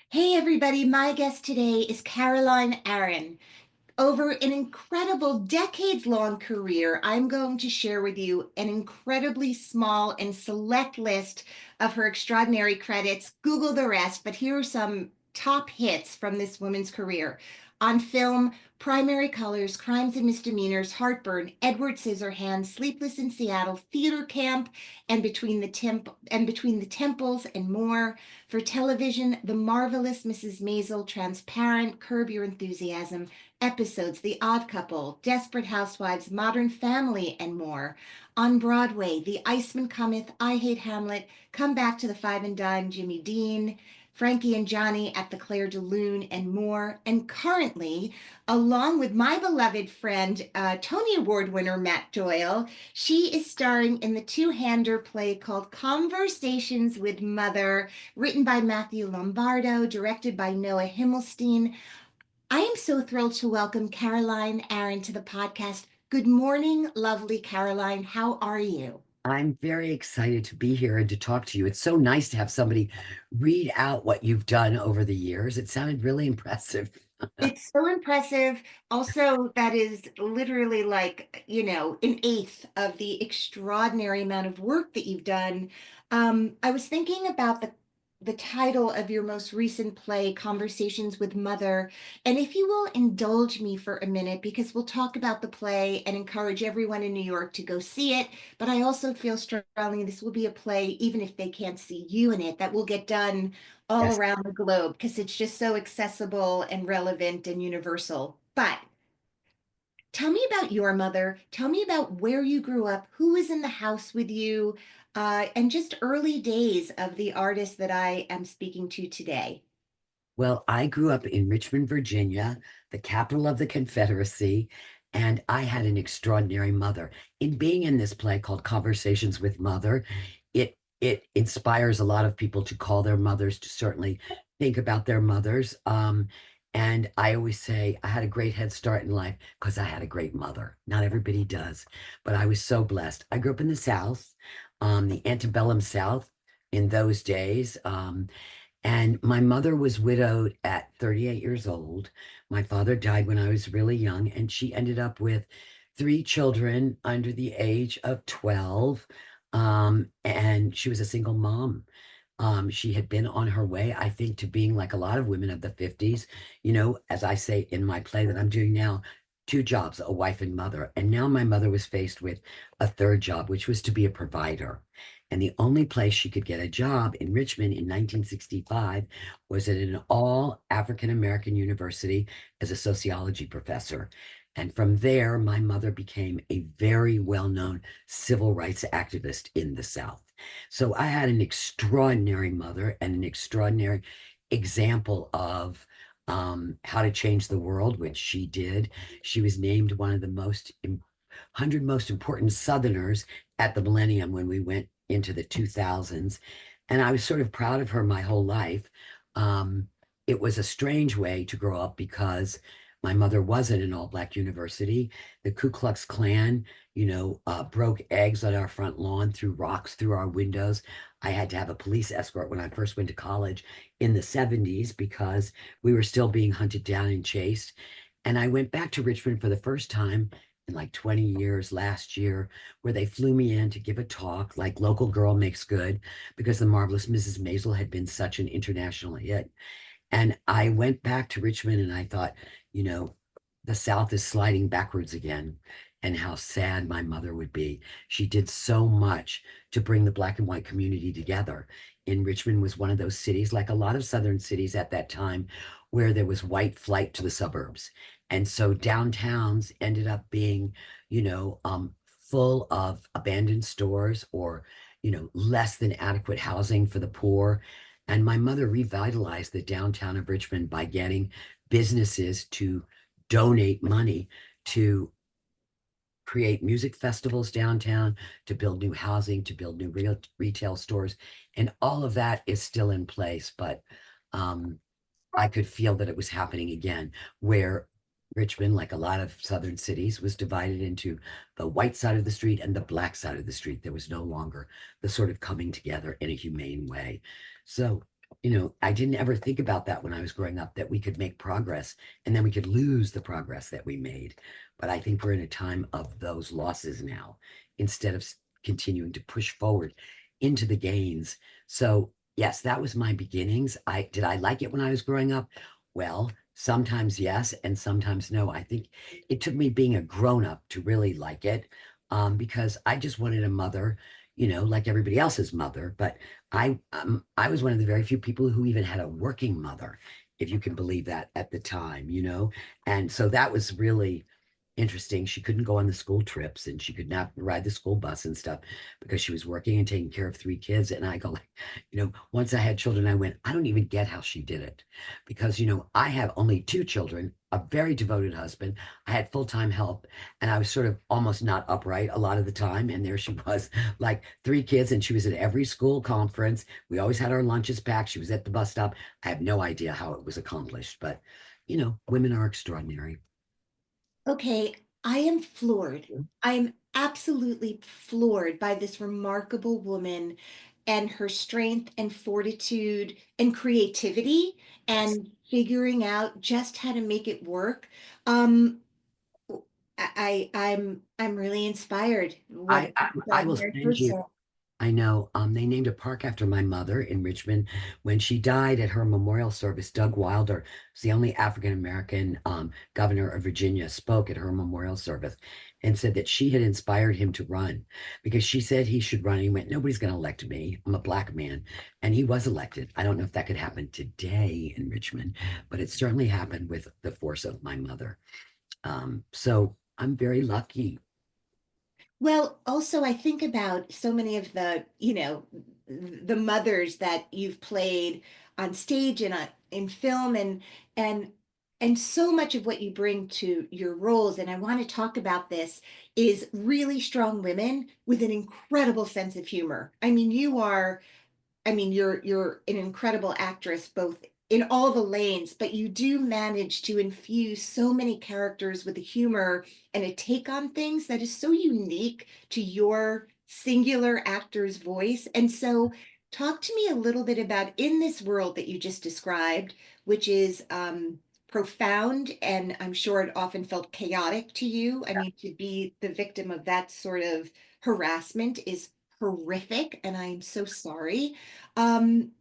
Hey everybody, my guest today is Caroline Aaron. Over an incredible decades-long career, I'm going to share with you an incredibly small and select list of her extraordinary credits. Google the rest, but here are some top hits from this woman's career. On film, Primary Colors, Crimes and Misdemeanors, Heartburn, Edward Scissorhands, Sleepless in Seattle, Theater Camp, and Between the Temples, and more. For television, The Marvelous Mrs. Maisel, Transparent, Curb Your Enthusiasm, Episodes, The Odd Couple, Desperate Housewives, Modern Family, and more. On Broadway, The Iceman Cometh, I Hate Hamlet, Come Back to the Five and Dime, Jimmy Dean, Frankie and Johnny at the Claire de Lune, and more. And currently, along with my beloved friend, Tony Award winner Matt Doyle, she is starring in the two-hander play called Conversations with Mother, written by Matthew Lombardo, directed by Noah Himmelstein. I am so thrilled to welcome Caroline Aaron to the podcast. Good morning, lovely Caroline. How are you? I'm very excited to be here and to talk to you. It's so nice to have somebody read out what you've done over the years. It sounded really impressive. It's so impressive. Also, that is literally like, an eighth of the extraordinary amount of work that you've done. I was thinking about the title of your most recent play, Conversations with Mother. And if you will indulge me for a minute, because we'll talk about the play and encourage everyone in New York to go see it. But I also feel strongly this will be a play, even if they can't see you in it, that will get done all Yes. around the globe because it's just so accessible and relevant and universal. But tell me about your mother. Tell me about where you grew up, who was in the house with you, and just early days of the artist that I am speaking to today. Well, I grew up in Richmond, Virginia, the capital of the Confederacy, and I had an extraordinary mother. In being in this play called Conversations with Mother, it inspires a lot of people to call their mothers, to certainly think about their mothers. And I always say I had a great head start in life because I had a great mother. Not everybody does, but I was so blessed. I grew up in the South, the antebellum South in those days. And my mother was widowed at 38 years old. My father died when I was really young, and she ended up with three children under the age of 12. And she was a single mom. She had been on her way, I think, to being like a lot of women of the 50s, as I say in my play that I'm doing now, two jobs, a wife and mother. And now my mother was faced with a third job, which was to be a provider. And the only place she could get a job in Richmond in 1965 was at an all African American university as a sociology professor. And from there, my mother became a very well known civil rights activist in the South. So I had an extraordinary mother and an extraordinary example of how to change the world, which she did. She was named one of the 100 most important Southerners at the millennium when we went into the 2000s. And I was sort of proud of her my whole life. It was a strange way to grow up because my mother was at an all-black university. The Ku Klux Klan, broke eggs on our front lawn, threw rocks through our windows. I had to have a police escort when I first went to college in the 70s because we were still being hunted down and chased. And I went back to Richmond for the first time in like 20 years last year, where they flew me in to give a talk like Local Girl Makes Good, because The Marvelous Mrs. Maisel had been such an international hit. And I went back to Richmond and I thought, you know, the South is sliding backwards again, and how sad my mother would be. She did so much to bring the Black and white community together. In Richmond was one of those cities, like a lot of Southern cities at that time, where there was white flight to the suburbs. And so downtowns ended up being, full of abandoned stores or, less than adequate housing for the poor. And my mother revitalized the downtown of Richmond by getting businesses to donate money to create music festivals downtown, to build new housing, to build new retail stores. And all of that is still in place. But I could feel that it was happening again, where Richmond, like a lot of southern cities, was divided into the white side of the street and the black side of the street. There was no longer the sort of coming together in a humane way. So I didn't ever think about that when I was growing up, that we could make progress and then we could lose the progress that we made. But I think we're in a time of those losses now instead of continuing to push forward into the gains. So, yes, that was my beginnings. I like it when I was growing up? Well, sometimes yes, and sometimes no. I think it took me being a grown up to really like it, because I just wanted a mother, like everybody else's mother. But I was one of the very few people who even had a working mother, if you can believe that at the time. And so that was really interesting. She couldn't go on the school trips and she could not ride the school bus and stuff because she was working and taking care of three kids. And I go like, once I had children, I went, I don't even get how she did it because, I have only two children, a very devoted husband. I had full-time help and I was sort of almost not upright a lot of the time. And there she was, like three kids, and she was at every school conference. We always had our lunches packed. She was at the bus stop. I have no idea how it was accomplished, but women are extraordinary. Okay, I am floored. I am absolutely floored by this remarkable woman and her strength and fortitude and creativity and figuring out just how to make it work. Um, I'm really inspired. What I, an I I will extraordinary send you. person. I know. They named a park after my mother in Richmond. When she died at her memorial service, Doug Wilder was the only African American governor of Virginia, spoke at her memorial service and said that she had inspired him to run because she said he should run. He went, nobody's going to elect me. I'm a black man. And he was elected. I don't know if that could happen today in Richmond, but it certainly happened with the force of my mother. So I'm very lucky. Well, also I think about so many of the mothers that you've played on stage and in film and and so much of what you bring to your roles, and I want to talk about this, is really strong women with an incredible sense of humor. You're an incredible actress, both in all the lanes, but you do manage to infuse so many characters with a humor and a take on things that is so unique to your singular actor's voice. And so, talk to me a little bit about in this world that you just described, which is profound, and I'm sure it often felt chaotic to you. I mean, to be the victim of that sort of harassment is horrific, and I'm so sorry. Um,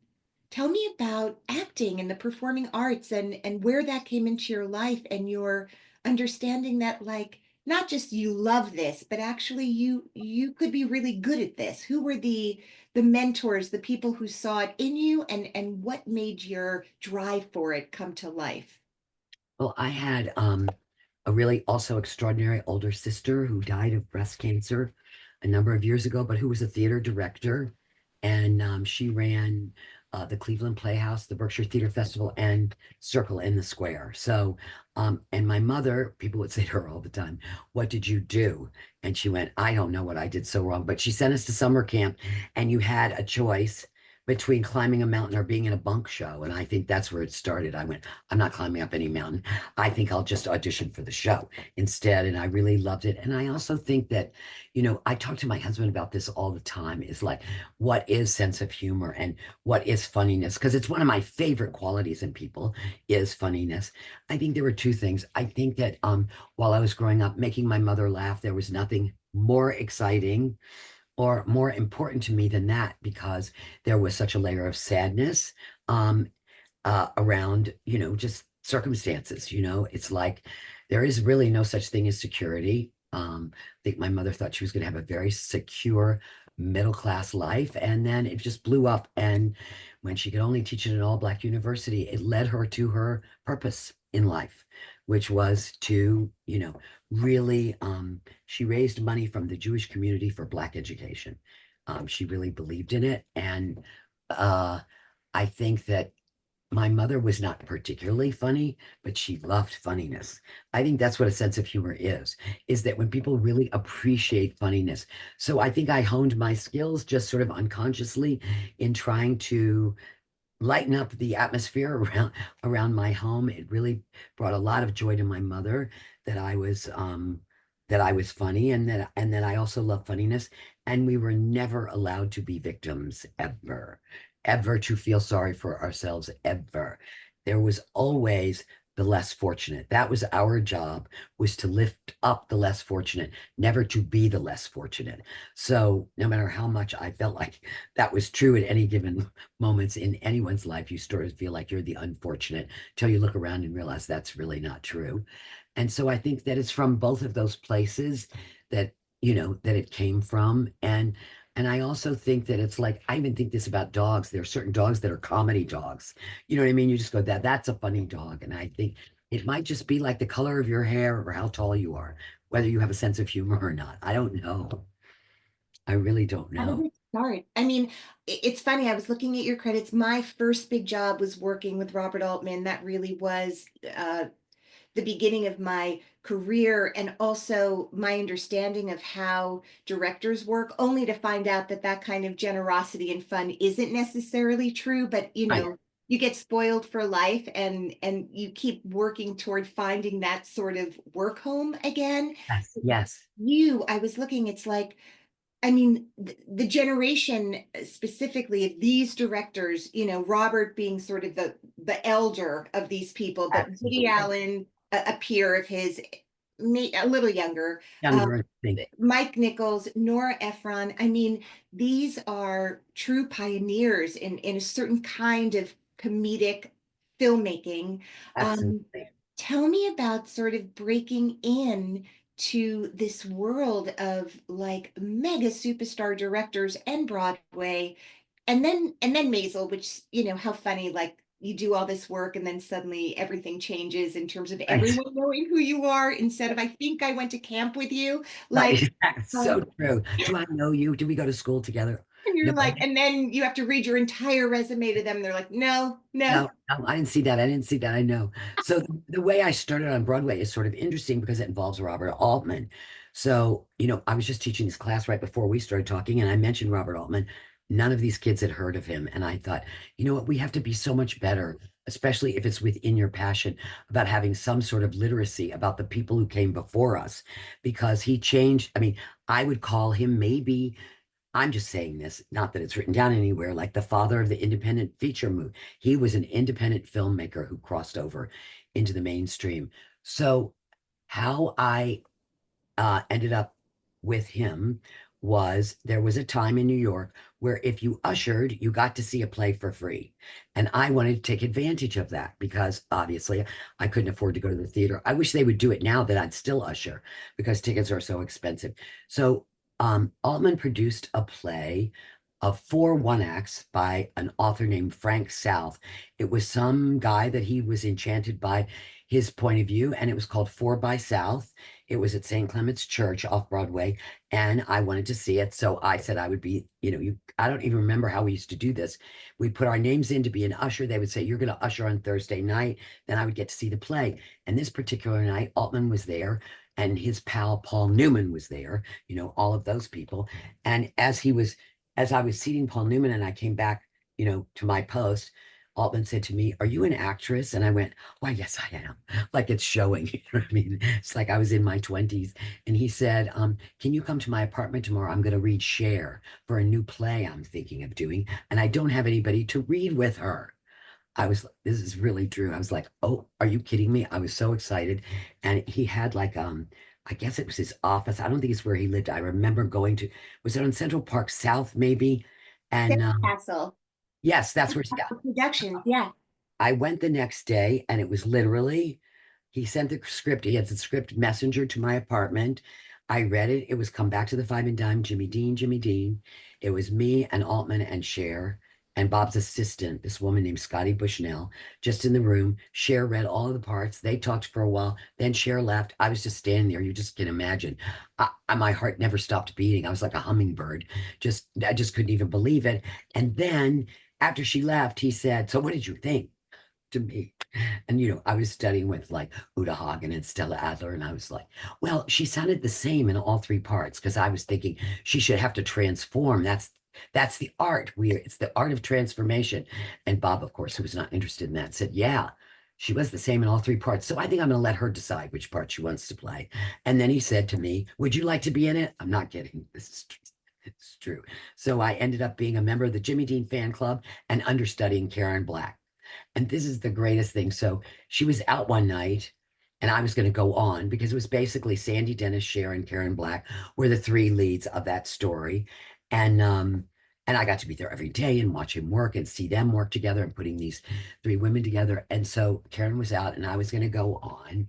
Tell me about acting and the performing arts and where that came into your life and your understanding that, like, not just you love this, but actually you could be really good at this. Who were the mentors, the people who saw it in you, and what made your drive for it come to life? Well, I had a really also extraordinary older sister who died of breast cancer a number of years ago, but who was a theater director. And she ran the Cleveland Playhouse, the Berkshire Theater Festival, and Circle in the Square. So, and my mother, people would say to her all the time, what did you do? And she went, I don't know what I did so wrong. But she sent us to summer camp, and you had a choice between climbing a mountain or being in a bunk show. And I think that's where it started. I went, I'm not climbing up any mountain. I think I'll just audition for the show instead. And I really loved it. And I also think that, I talk to my husband about this all the time, is like, what is sense of humor and what is funniness? Because it's one of my favorite qualities in people is funniness. I think there were two things. I think that while I was growing up, making my mother laugh, there was nothing more exciting or more important to me than that because there was such a layer of sadness um, around, just circumstances. It's like there is really no such thing as security. I think my mother thought she was going to have a very secure middle class life, and then it just blew up. And when she could only teach at an all black university, it led her to her purpose in life, which was to, really, she raised money from the Jewish community for black education. She really believed in it. And I think that my mother was not particularly funny, but she loved funniness. I think that's what a sense of humor is that when people really appreciate funniness. So I think I honed my skills just sort of unconsciously in trying to lighten up the atmosphere around my home. It really brought a lot of joy to my mother that I was funny and that I also love funniness. And we were never allowed to be victims ever. ever to feel sorry for ourselves, ever. There was always the less fortunate. That was our job, was to lift up the less fortunate, never to be the less fortunate. So no matter how much I felt like that was true at any given moments in anyone's life, you sort of feel like you're the unfortunate till you look around and realize that's really not true. And so I think that it's from both of those places that, that it came from. And I also think that it's like, I even think this about dogs. There are certain dogs that are comedy dogs. You know what I mean? You just go, that's a funny dog. And I think it might just be like the color of your hair or how tall you are, whether you have a sense of humor or not. I don't know. I really don't How did know. it start? I mean, it's funny. I was looking at your credits. My first big job was working with Robert Altman. That really was the beginning of my career and also my understanding of how directors work, only to find out that that kind of generosity and fun isn't necessarily true. But Right. you get spoiled for life, and you keep working toward finding that sort of work home again. Yes. Yes. I was looking, it's like, I mean, the generation specifically of these directors, Robert being sort of the elder of these people, but Woody Absolutely. Allen, a peer of his, a little younger, um, Younger, I think. Mike Nichols, Nora Ephron. I mean, these are true pioneers in a certain kind of comedic filmmaking. Um, Absolutely. Tell me about sort of breaking in to this world of like mega superstar directors and Broadway, and then Maisel, which how funny, like you do all this work and then suddenly everything changes in terms of Right. everyone knowing who you are instead of I think I went to camp with you, like Right. That's so um, true. Do I know you? Did we go to school together? and No. you're like, and then you have to read your entire resume to them. And they're like, no, no. No, no, I didn't see that. I didn't see that. I know. So the way I started on Broadway is sort of interesting because it involves Robert Altman. So, I was just teaching this class right before we started talking, and I mentioned Robert Altman. None of these kids had heard of him. And I thought, you know what, we have to be so much better, especially if it's within your passion, about having some sort of literacy about the people who came before us, because he changed. I mean, I would call him maybe, I'm just saying this, not that it's written down anywhere, like the father of the independent feature movie. He was an independent filmmaker who crossed over into the mainstream. So, how I ended up with him was there was a time in New York where if you ushered, you got to see a play for free. And I wanted to take advantage of that because obviously I couldn't afford to go to the theater. I wish they would do it now that I'd still usher because tickets are so expensive. So Altman produced a play of four one acts by an author named Frank South. It was some guy that he was enchanted by his point of view, and it was called Four by South. It was at St. Clement's Church off Broadway, and I wanted to see it. So I said I would be, I don't even remember how we used to do this. We put our names in to be an usher. They would say, "You're going to usher on Thursday night." Then I would get to see the play. And this particular night, Altman was there, and his pal Paul Newman was there, all of those people. And as I was seating Paul Newman and I came back, to my post, Altman said to me, "Are you an actress?" And I went, "Why, yes, I am." Like it's showing, you know what I mean? It's like I was in my 20s. And he said, "Can you come to my apartment tomorrow? I'm going to read Cher for a new play I'm thinking of doing. And I don't have anybody to read with her." This is really true. I was like, "Oh, are you kidding me?" I was so excited. And he had like, I guess it was his office. I don't think it's where he lived. I remember going to, was it on Central Park South, maybe? And Castle yes, that's where, yeah. Productions, yeah. I went the next day and it was literally, he sent the script. He had the script messenger to my apartment. I read it. It was Come Back to the Five and Dime, Jimmy Dean, Jimmy Dean. It was me and Altman and Cher and Bob's assistant, this woman named Scotty Bushnell, just in the room. Cher read all of the parts. They talked for a while. Then Cher left. I was just standing there. You just can imagine. My heart never stopped beating. I was like a hummingbird. I just couldn't even believe it. And then after she left, he said, "So what did you think?" to me. And, I was studying with like Uta Hagen and Stella Adler. And I was like, well, she sounded the same in all three parts because I was thinking she should have to transform. That's the art. It's the art of transformation. And Bob, of course, who was not interested in that, said, yeah, she was the same in all three parts. So I think I'm going to let her decide which part she wants to play. And then he said to me, "Would you like to be in it?" I'm not kidding. This is true. It's true. So I ended up being a member of the Jimmy Dean fan club and understudying Karen Black. And this is the greatest thing. So she was out one night and I was going to go on because it was basically Sandy Dennis, Sharon, Karen Black were the three leads of that story. And I got to be there every day and watch him work and see them work together and putting these three women together. And so Karen was out and I was going to go on.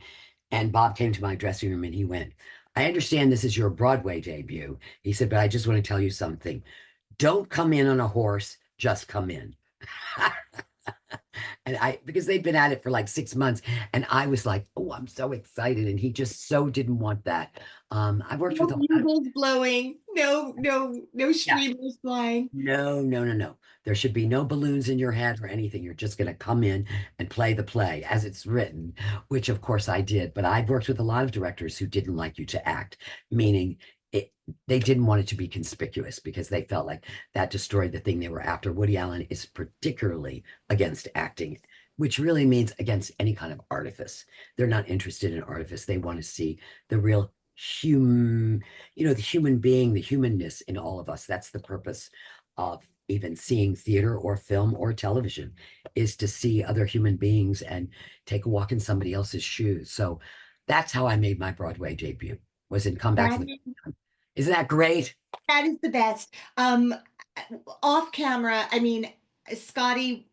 And Bob came to my dressing room and he went, I understand this is your Broadway debut. He said, but I just want to tell you something. Don't come in on a horse, just come in. And because they'd been at it for like 6 months, and I was like, oh, I'm so excited. And he just so didn't want that. I've worked No with a lot of, bugles blowing, no yeah, streamers flying. no, no, no, no. There should be no balloons in your head or anything. You're just going to come in and play the play as it's written, which of course I did. But I've worked with a lot of directors who didn't like you to act, meaning they didn't want it to be conspicuous because they felt like that destroyed the thing they were after. Woody Allen is particularly against acting, which really means against any kind of artifice. They're not interested in artifice. They want to see the real human, the human being, the humanness in all of us. That's the purpose of even seeing theater or film or television, is to see other human beings and take a walk in somebody else's shoes. So that's how I made my Broadway debut, was in Come Back to That the Isn't that great? that is the best. Off camera, I mean, Scotty,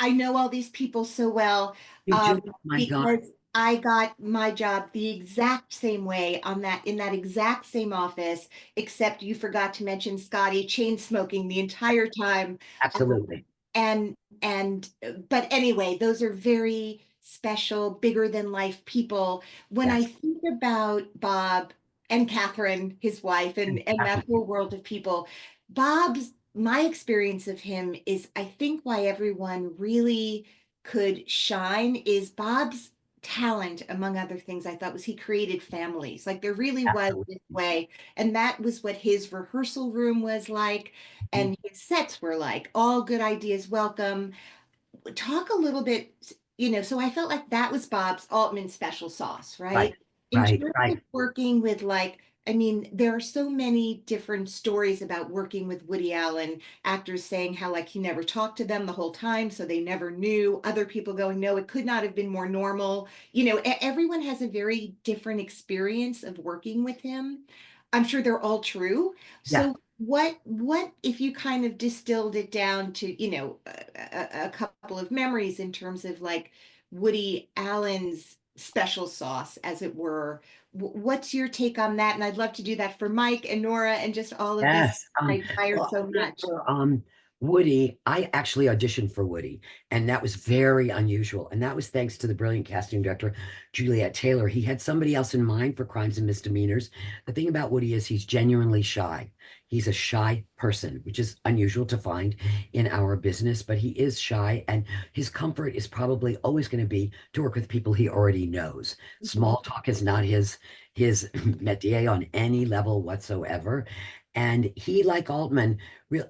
I know all these people so well, You do? Oh my God. because I got my job the exact same way on that in that exact same office, except you forgot to mention Scotty chain smoking the entire time. Absolutely. and and but anyway, those are very special, bigger than life people. When I Yes. think about Bob and Catherine, his wife, and that Absolutely. whole world of people, Bob's my experience of him is, I think, why everyone really could shine is Bob's talent, among other things. I thought was he created families. Like there really was this Absolutely. way, and that was what his rehearsal room was like Mhm. and his sets were like, all good ideas welcome. Talk a little bit, so I felt like that was Bob's Altman special sauce, Right. right? In Right. terms of Right. working with, like, I mean, there are so many different stories about working with Woody Allen, actors saying how like he never talked to them the whole time, so they never knew. Other people going, no, it could not have been more normal. Everyone has a very different experience of working with him. I'm sure they're all true. Yeah. So what if you kind of distilled it down to, a couple of memories in terms of like Woody Allen's special sauce, as it were? What's your take on that? And I'd love to do that for Mike and Nora and just all of this Yes. I admired Well, so I think much. for Woody, I actually auditioned for Woody, and that was very unusual. And that was thanks to the brilliant casting director, Juliet Taylor. He had somebody else in mind for Crimes and Misdemeanors. The thing about Woody is he's genuinely shy. He's a shy person, which is unusual to find in our business, but he is shy, and his comfort is probably always going to be to work with people he already knows. Mhm. Small talk is not his métier on any level whatsoever. And he, like Altman,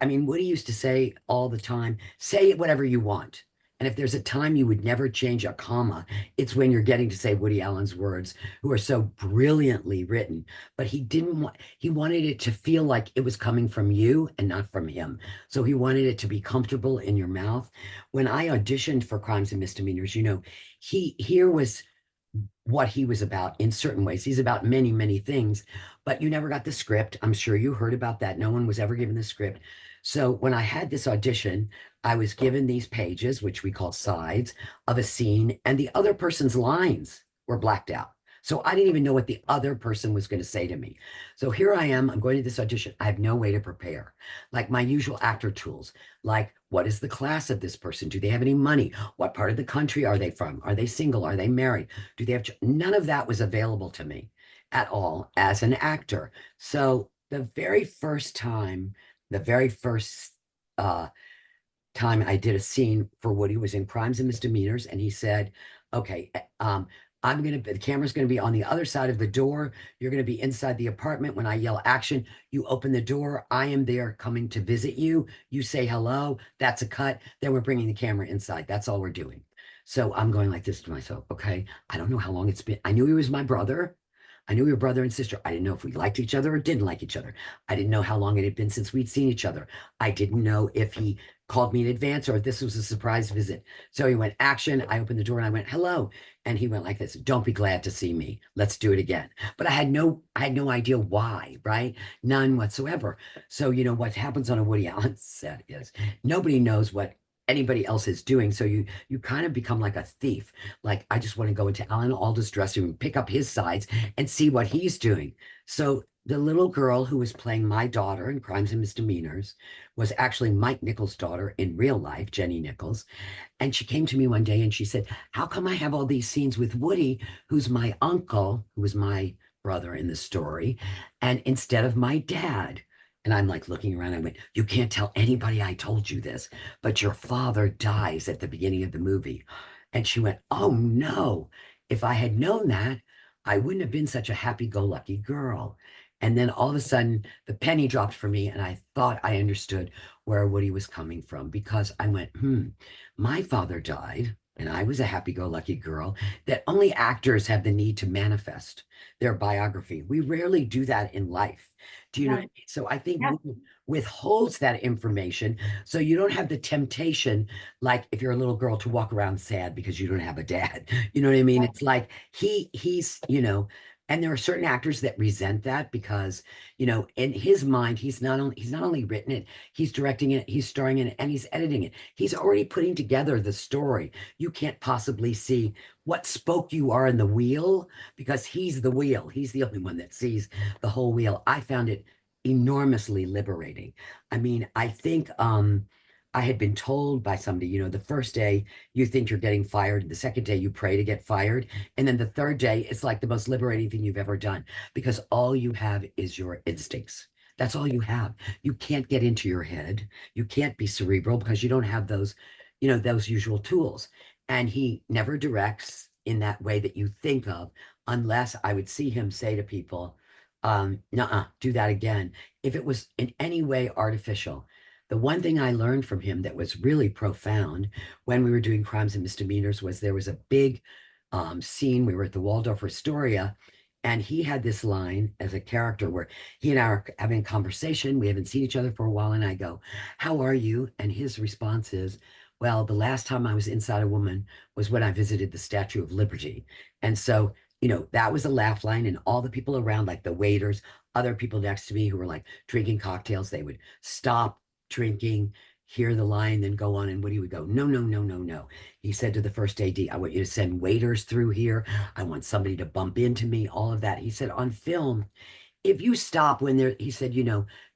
I mean, Woody used to say all the time, say whatever you want. And if there's a time you would never change a comma, it's when you're getting to say Woody Allen's words, who are so brilliantly written. But he wanted it to feel like it was coming from you and not from him. So he wanted it to be comfortable in your mouth. When I auditioned for Crimes and Misdemeanors, here was what he was about in certain ways. He's about many, many things, but you never got the script. I'm sure you heard about that. No one was ever given the script. So when I had this audition, I was given these pages, which we call sides, of a scene, and the other person's lines were blacked out. So I didn't even know what the other person was going to say to me. So here I am. I'm going to this audition. I have no way to prepare. Like my usual actor tools, like what is the class of this person? Do they have any money? What part of the country are they from? Are they single? Are they married? Do they have none of that was available to me at all as an actor. So the very first uh, time I did a scene for Woody was in Crimes and Misdemeanors, and he said, "Okay, the camera's gonna be on the other side of the door. You're gonna be inside the apartment. When I yell action, you open the door. I am there coming to visit you. You say hello. That's a cut. Then we're bringing the camera inside. That's all we're doing." So I'm going like this to myself. Okay, I don't know how long it's been. I knew he was my brother. I knew we were brother and sister. I didn't know if we liked each other or didn't like each other. I didn't know how long it had been since we'd seen each other. I didn't know if he called me in advance or if this was a surprise visit. So he went, action. I opened the door and I went, hello. And he went like this, don't be glad to see me. Let's do it again. But I had no idea why, right? None whatsoever. So, what happens on a Woody Allen set is nobody knows what anybody else is doing. So you kind of become like a thief. Like, I just want to go into Alan Alda's dressing room, pick up his sides and see what he's doing. So the little girl who was playing my daughter in Crimes and Misdemeanors was actually Mike Nichols' daughter in real life, Jenny Nichols. And she came to me one day and she said, how come I have all these scenes with Woody, who's my uncle, who was my brother in the story, and instead of my dad? And I'm like looking around. I went, you can't tell anybody I told you this, but your father dies at the beginning of the movie. And she went, oh no. If I had known that, I wouldn't have been such a happy-go-lucky girl. And then all of a sudden, the penny dropped for me, and I thought I understood where Woody was coming from because I went, my father died, and I was a happy-go-lucky girl, that only actors have the need to manifest their biography. We rarely do that in life. Do you know what I Right. mean? So I think Yeah. Woody withholds that information so you don't have the temptation, like if you're a little girl, to walk around sad because you don't have a dad. You know what I mean? It's like and there are certain actors that resent that because, in his mind, he's not only written it, he's directing it, he's starring in it, and he's editing it. He's already putting together the story. You can't possibly see what spoke you are in the wheel because he's the wheel. He's the only one that sees the whole wheel. I found it enormously liberating. I mean, I think I had been told by somebody, the first day you think you're getting fired, the second day you pray to get fired, and then the third day it's like the most liberating thing you've ever done because all you have is your instincts. That's all you have. You can't get into your head. You can't be cerebral because you don't have those usual tools. And he never directs in that way that you think of, unless I would see him say to people, nuh-uh, do that again. If it was in any way artificial. The one thing I learned from him that was really profound when we were doing Crimes and Misdemeanors was there was a big scene. We were at the Waldorf Astoria, and he had this line as a character where he and I are having a conversation. We haven't seen each other for a while, and I go, how are you? And his response is, well, the last time I was inside a woman was when I visited the Statue of Liberty. And so, that was a laugh line, and all the people around, like the waiters, other people next to me who were like drinking cocktails, they would stop drinking, hear the line, then go on. And Woody would go, no, no, no, no, no. He said to the first AD, I want you to send waiters through here. I want somebody to bump into me, all of that. He said, on film, if you stop when he said,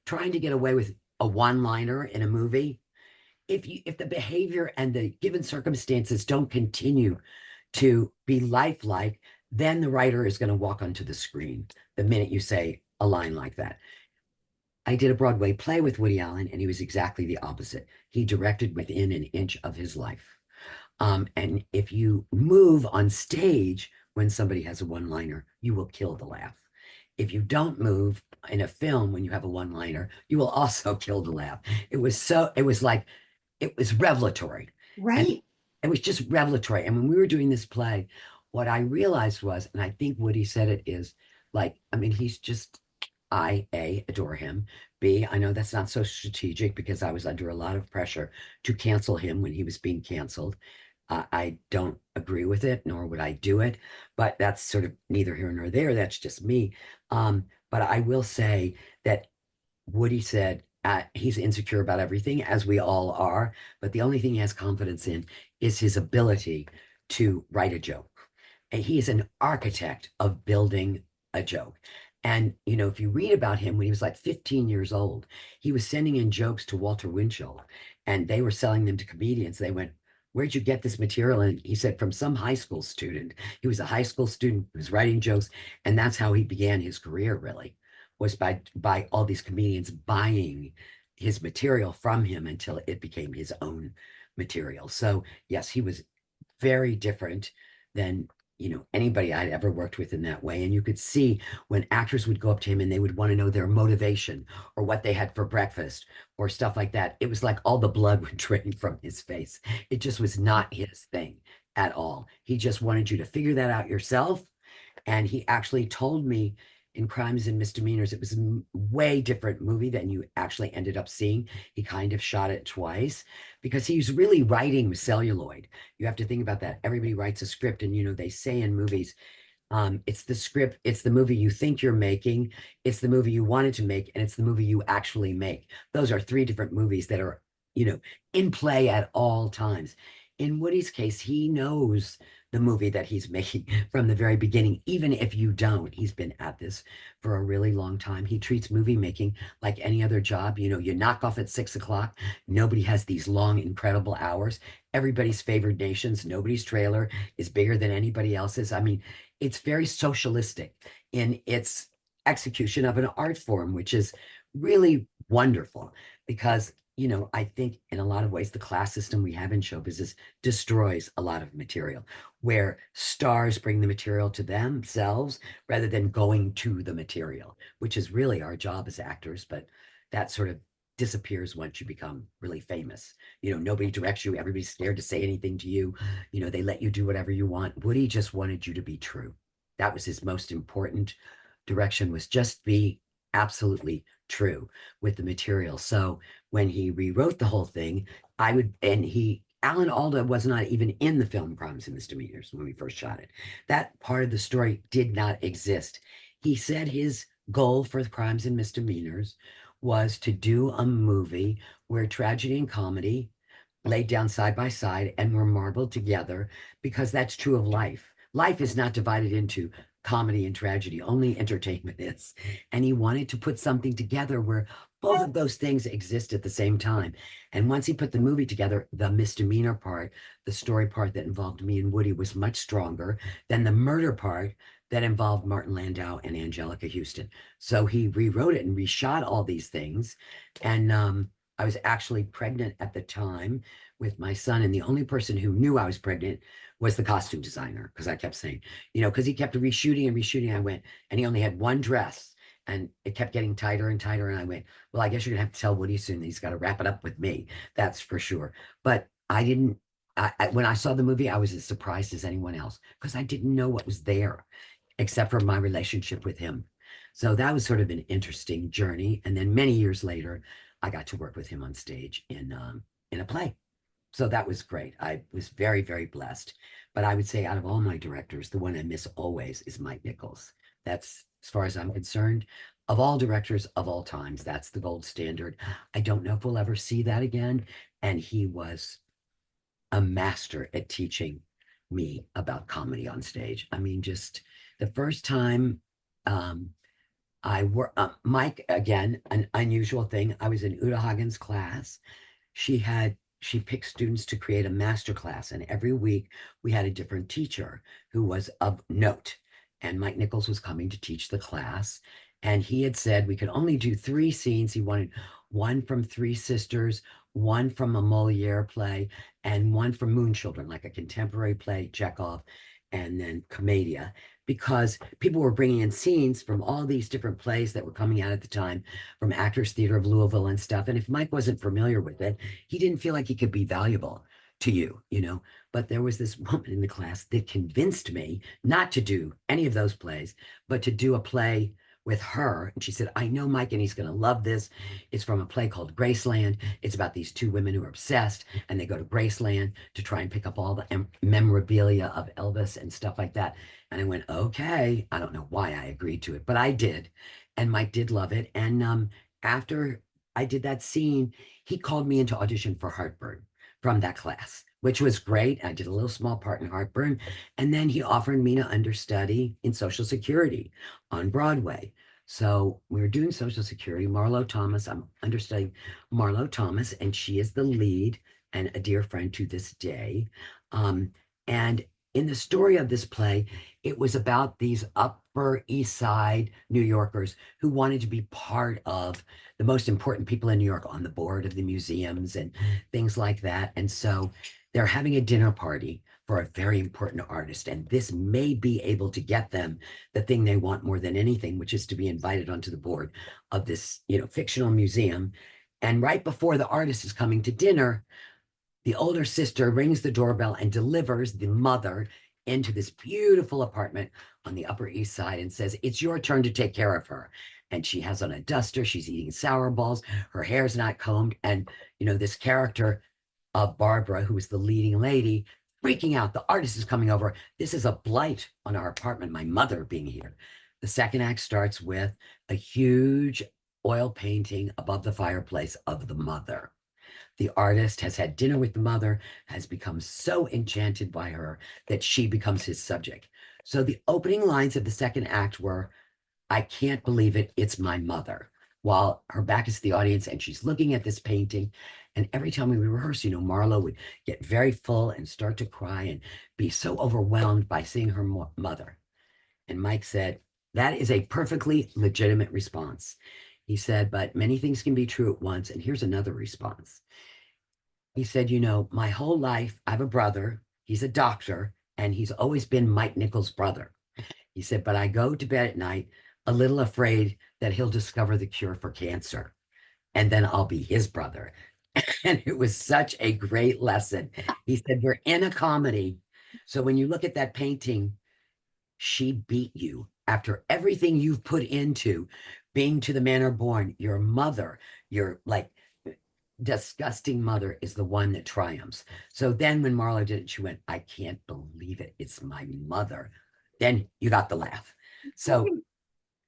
trying to get away with a one-liner in a movie, if the behavior and the given circumstances don't continue to be lifelike, then the writer is going to walk onto the screen the minute you say a line like that. I did a Broadway play with Woody Allen, and he was exactly the opposite. He directed within an inch of his life. And if you move on stage when somebody has a one-liner, you will kill the laugh. If you don't move in a film when you have a one-liner, you will also kill the laugh. It was revelatory. And Right. it was just revelatory. And when we were doing this play, what I realized was, and I think Woody said it, is like, I mean, he's just, I adore him. B, I know that's not so strategic because I was under a lot of pressure to cancel him when he was being canceled. I don't agree with it, nor would I do it, but that's sort of neither here nor there. That's just me. But I will say that Woody said he's insecure about everything, as we all are, but the only thing he has confidence in is his ability to write a joke. And he is an architect of building a joke. And, if you read about him when he was like 15 years old, he was sending in jokes to Walter Winchell and they were selling them to comedians. They went, where'd you get this material? And he said, from some high school student. He was a high school student who was writing jokes. And that's how he began his career, really, was by all these comedians buying his material from him until it became his own material. So yes, he was very different than anybody I'd ever worked with in that way. And you could see when actors would go up to him and they would want to know their motivation or what they had for breakfast or stuff like that. It was like all the blood would drain from his face. It just was not his thing at all. He just wanted you to figure that out yourself And he actually told me in Crimes and Misdemeanors, it was a way different movie than you actually ended up seeing. He kind of shot it twice because he was really writing with celluloid. You have to think about that. Everybody writes a script, and they say in movies, it's the script, it's the movie you think you're making, it's the movie you wanted to make, and it's the movie you actually make. Those are three different movies that are, you know, in play at all times. In Woody's case, he knows the movie that he's making from the very beginning, even if you don't. He's been at this for a really long time. He treats movie making like any other job. You knock off at 6 o'clock. Nobody has these long, incredible hours. Everybody's favored nations, nobody's trailer is bigger than anybody else's. I mean, it's very socialistic in its execution of an art form, which is really wonderful because, I think in a lot of ways, the class system we have in show business destroys a lot of material where stars bring the material to themselves rather than going to the material, which is really our job as actors. But that sort of disappears once you become really famous. Nobody directs you, everybody's scared to say anything to you. They let you do whatever you want. Woody just wanted you to be true. That was his most important direction, was just be absolutely true with the material. So when he rewrote the whole thing, Alan Alda was not even in the film Crimes and Misdemeanors when we first shot it. That part of the story did not exist. He said his goal for Crimes and Misdemeanors was to do a movie where tragedy and comedy laid down side by side and were marbled together, because that's true of life. Life is not divided into comedy and tragedy, only entertainment is. And he wanted to put something together where both of those things exist at the same time. And once he put the movie together, the misdemeanor part, the story part that involved me and Woody, was much stronger than the murder part that involved Martin Landau and Angelica Houston. So he rewrote it and reshot all these things. And I was actually pregnant at the time with my son, and the only person who knew I was pregnant was the costume designer, because I kept saying, because he kept reshooting and reshooting. I went, and he only had one dress, and it kept getting tighter and tighter. And I went, well, I guess you're gonna have to tell Woody soon that he's got to wrap it up with me. That's for sure. But I didn't. When I saw the movie, I was as surprised as anyone else because I didn't know what was there, except for my relationship with him. So that was sort of an interesting journey. And then many years later, I got to work with him on stage in a play. So that was great. I was very, very blessed. But I would say out of all my directors, the one I miss always is Mike Nichols. That's, as far as I'm concerned, of all directors of all times, that's the gold standard. I don't know if we'll ever see that again. And he was a master at teaching me about comedy on stage. I mean, just the first time I work, Mike, again, an unusual thing. I was in Uta Hagen's class. She picked students to create a master class, and every week we had a different teacher who was of note. And Mike Nichols was coming to teach the class, and he had said we could only do 3 scenes. He wanted one from Three Sisters, one from a Moliere play, and one from Moonchildren, like a contemporary play, Chekhov, and then Commedia, because people were bringing in scenes from all these different plays that were coming out at the time from Actors Theater of Louisville and stuff. And if Mike wasn't familiar with it, he didn't feel like he could be valuable to you. But there was this woman in the class that convinced me not to do any of those plays, but to do a play with her. And she said, I know Mike, and he's going to love this. It's from a play called Graceland. It's about these two women who are obsessed, and they go to Graceland to try and pick up all the memorabilia of Elvis and stuff like that. And I went, okay. I don't know why I agreed to it, but I did. And Mike did love it. And after I did that scene, he called me into audition for Heartburn from that class, which was great. I did a little small part in Heartburn. And then he offered me to understudy in Social Security on Broadway. So we were doing Social Security. Marlo Thomas, I'm understudying Marlo Thomas, and she is the lead and a dear friend to this day. And in the story of this play, it was about these Upper East Side New Yorkers who wanted to be part of the most important people in New York on the board of the museums and things like that. And so they're having a dinner party for a very important artist. And this may be able to get them the thing they want more than anything, which is to be invited onto the board of this, fictional museum. And right before the artist is coming to dinner, the older sister rings the doorbell and delivers the mother into this beautiful apartment on the Upper East Side and says, "It's your turn to take care of her." And she has on a duster, she's eating sour balls, her hair's not combed. And, this character of Barbara, who is the leading lady, freaking out. The artist is coming over. This is a blight on our apartment, my mother being here. The second act starts with a huge oil painting above the fireplace of the mother. The artist has had dinner with the mother, has become so enchanted by her that she becomes his subject. So the opening lines of the second act were, "I can't believe it, it's my mother," while her back is to the audience and she's looking at this painting. And every time we rehearse, Marlo would get very full and start to cry and be so overwhelmed by seeing her mother. And Mike said, "That is a perfectly legitimate response." He said, "But many things can be true at once." And here's another response. He said, "My whole life, I have a brother. He's a doctor, and he's always been Mike Nichols' brother." He said, "But I go to bed at night a little afraid that he'll discover the cure for cancer, and then I'll be his brother." And it was such a great lesson. He said, "We're in a comedy. So when you look at that painting, she beat you after everything you've put into being to the manor born. Your mother, your like disgusting mother, is the one that triumphs." So then when Marlo did it, she went, "I can't believe it. It's my mother." Then you got the laugh. So